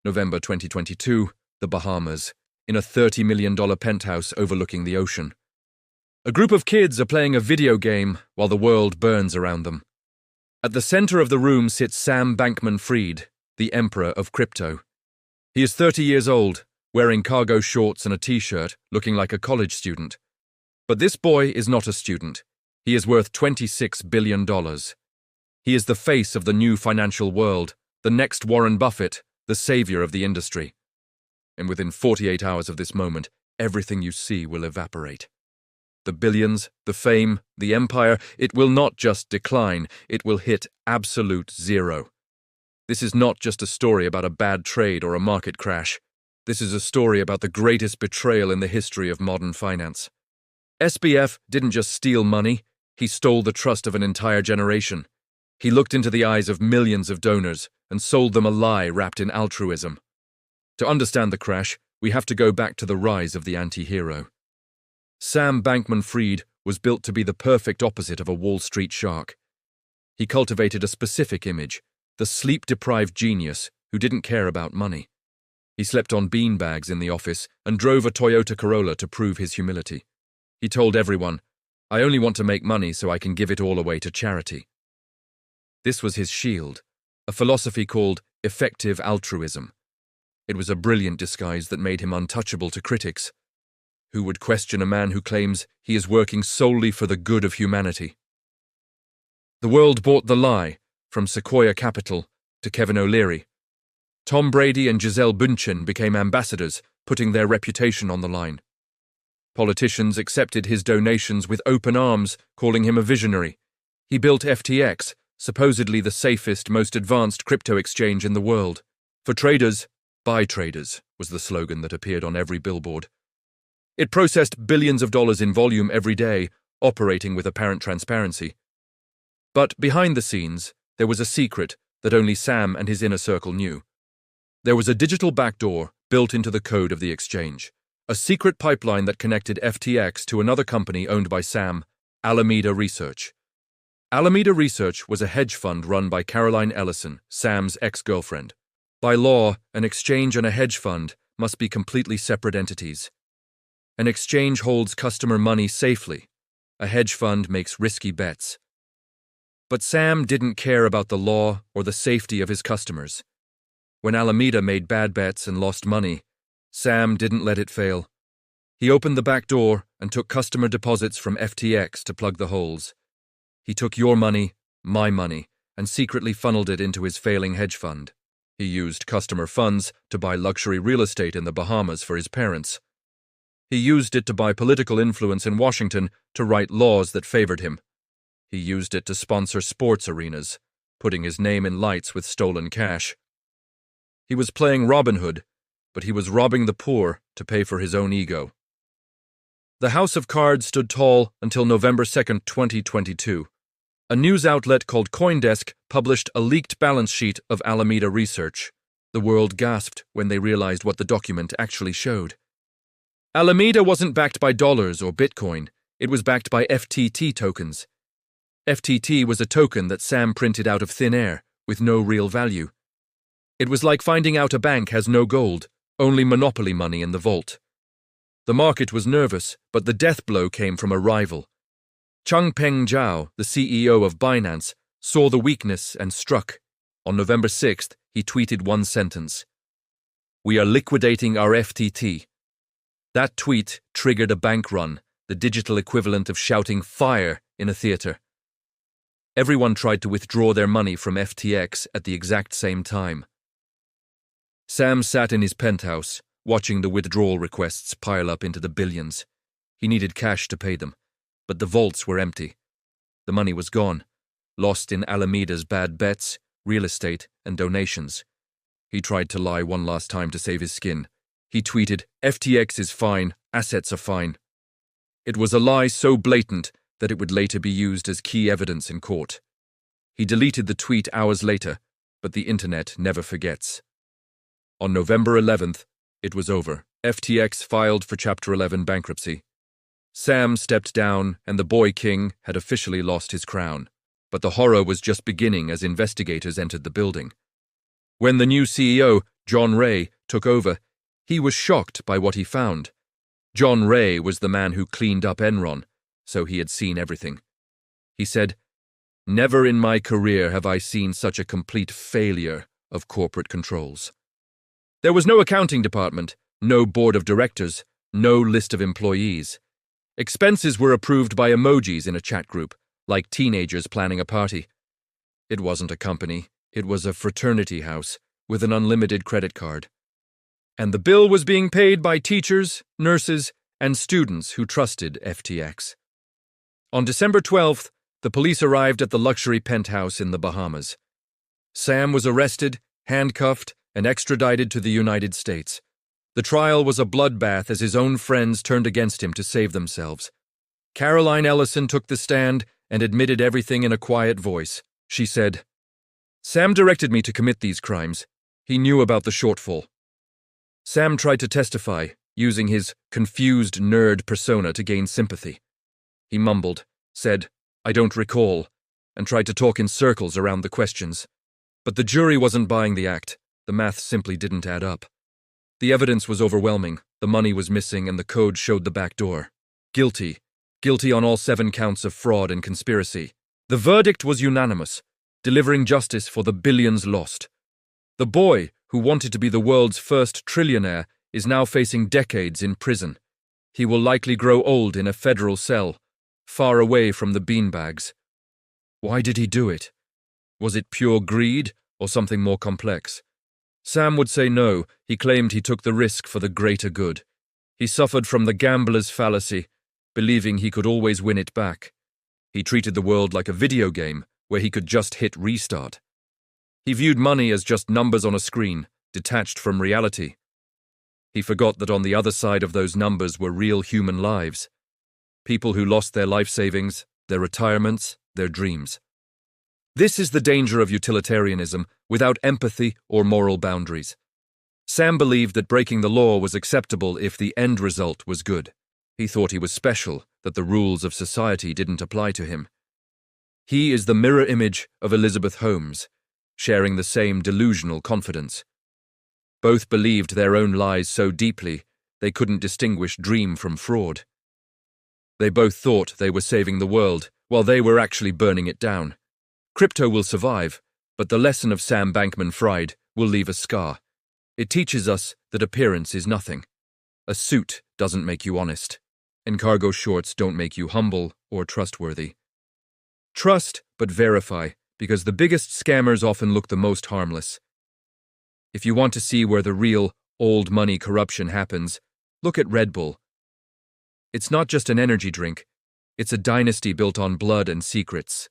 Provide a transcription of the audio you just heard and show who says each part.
Speaker 1: November 2022, the Bahamas, in a $30 million penthouse overlooking the ocean. A group of kids are playing a video game while the world burns around them. At the center of the room sits Sam Bankman-Fried, the emperor of crypto. He is 30 years old, wearing cargo shorts and a t-shirt, looking like a college student. But this boy is not a student. He is worth $26 billion. He is the face of the new financial world, the next Warren Buffett, the savior of the industry. And within 48 hours of this moment, everything you see will evaporate. The billions, the fame, the empire, it will not just decline, it will hit absolute zero. This is not just a story about a bad trade or a market crash. This is a story about the greatest betrayal in the history of modern finance. SBF didn't just steal money, he stole the trust of an entire generation. He looked into the eyes of millions of donors and sold them a lie wrapped in altruism. To understand the crash, we have to go back to the rise of the anti-hero. Sam Bankman-Fried was built to be the perfect opposite of a Wall Street shark. He cultivated a specific image, the sleep-deprived genius who didn't care about money. He slept on beanbags in the office and drove a Toyota Corolla to prove his humility. He told everyone, "I only want to make money so I can give it all away to charity." This was his shield, a philosophy called effective altruism. It was a brilliant disguise that made him untouchable to critics. Who would question a man who claims he is working solely for the good of humanity? The world bought the lie, from Sequoia Capital to Kevin O'Leary. Tom Brady and Gisele Bündchen became ambassadors, putting their reputation on the line. Politicians accepted his donations with open arms, calling him a visionary. He built FTX, supposedly the safest, most advanced crypto exchange in the world. For traders, by traders, was the slogan that appeared on every billboard. It processed billions of dollars in volume every day, operating with apparent transparency. But behind the scenes, there was a secret that only Sam and his inner circle knew. There was a digital backdoor built into the code of the exchange, a secret pipeline that connected FTX to another company owned by Sam, Alameda Research. Alameda Research was a hedge fund run by Caroline Ellison, Sam's ex-girlfriend. By law, an exchange and a hedge fund must be completely separate entities. An exchange holds customer money safely. A hedge fund makes risky bets. But Sam didn't care about the law or the safety of his customers. When Alameda made bad bets and lost money, Sam didn't let it fail. He opened the back door and took customer deposits from FTX to plug the holes. He took your money, my money, and secretly funneled it into his failing hedge fund. He used customer funds to buy luxury real estate in the Bahamas for his parents. He used it to buy political influence in Washington to write laws that favored him. He used it to sponsor sports arenas, putting his name in lights with stolen cash. He was playing Robin Hood, but he was robbing the poor to pay for his own ego. The house of cards stood tall until November 2, 2022. A news outlet called CoinDesk published a leaked balance sheet of Alameda Research. The world gasped when they realized what the document actually showed. Alameda wasn't backed by dollars or Bitcoin, it was backed by FTT tokens. FTT was a token that Sam printed out of thin air, with no real value. It was like finding out a bank has no gold, only monopoly money in the vault. The market was nervous, but the death blow came from a rival. Changpeng Zhao, the CEO of Binance, saw the weakness and struck. On November 6th, he tweeted one sentence: "We are liquidating our FTT." That tweet triggered a bank run, the digital equivalent of shouting fire in a theater. Everyone tried to withdraw their money from FTX at the exact same time. Sam sat in his penthouse, watching the withdrawal requests pile up into the billions. He needed cash to pay them, but the vaults were empty. The money was gone, lost in Alameda's bad bets, real estate, and donations. He tried to lie one last time to save his skin. He tweeted, "FTX is fine, assets are fine." It was a lie so blatant that it would later be used as key evidence in court. He deleted the tweet hours later, but the internet never forgets. On November 11th, it was over. FTX filed for Chapter 11 bankruptcy. Sam stepped down, and the boy king had officially lost his crown. But the horror was just beginning as investigators entered the building. When the new CEO John Ray, took over, he was shocked by what he found. John Ray was the man who cleaned up Enron, so he had seen everything. He said, "Never in my career have I seen such a complete failure of corporate controls." There was no accounting department, no board of directors, no list of employees. Expenses were approved by emojis in a chat group, like teenagers planning a party. It wasn't a company, it was a fraternity house with an unlimited credit card. And the bill was being paid by teachers, nurses, and students who trusted FTX. On December 12th, the police arrived at the luxury penthouse in the Bahamas. Sam was arrested, handcuffed, and extradited to the United States. The trial was a bloodbath as his own friends turned against him to save themselves. Caroline Ellison took the stand and admitted everything in a quiet voice. She said, "Sam directed me to commit these crimes. He knew about the shortfall." Sam tried to testify, using his confused nerd persona to gain sympathy. He mumbled, said, "I don't recall," and tried to talk in circles around the questions. But the jury wasn't buying the act. The math simply didn't add up. The evidence was overwhelming, the money was missing, and the code showed the back door. Guilty. Guilty on all 7 counts of fraud and conspiracy. The verdict was unanimous, delivering justice for the billions lost. The boy, who wanted to be the world's first trillionaire, is now facing decades in prison. He will likely grow old in a federal cell, far away from the beanbags. Why did he do it? Was it pure greed or something more complex? Sam would say no. He claimed he took the risk for the greater good. He suffered from the gambler's fallacy, believing he could always win it back. He treated the world like a video game where he could just hit restart. He viewed money as just numbers on a screen, detached from reality. He forgot that on the other side of those numbers were real human lives. People who lost their life savings, their retirements, their dreams. This is the danger of utilitarianism without empathy or moral boundaries. Sam believed that breaking the law was acceptable if the end result was good. He thought he was special, that the rules of society didn't apply to him. He is the mirror image of Elizabeth Holmes, sharing the same delusional confidence. Both believed their own lies so deeply they couldn't distinguish dream from fraud. They both thought they were saving the world, while they were actually burning it down. Crypto will survive, but the lesson of Sam Bankman-Fried will leave a scar. It teaches us that appearance is nothing. A suit doesn't make you honest, and cargo shorts don't make you humble or trustworthy. Trust, but verify, because the biggest scammers often look the most harmless. If you want to see where the real, old money corruption happens, look at Red Bull. It's not just an energy drink, it's a dynasty built on blood and secrets.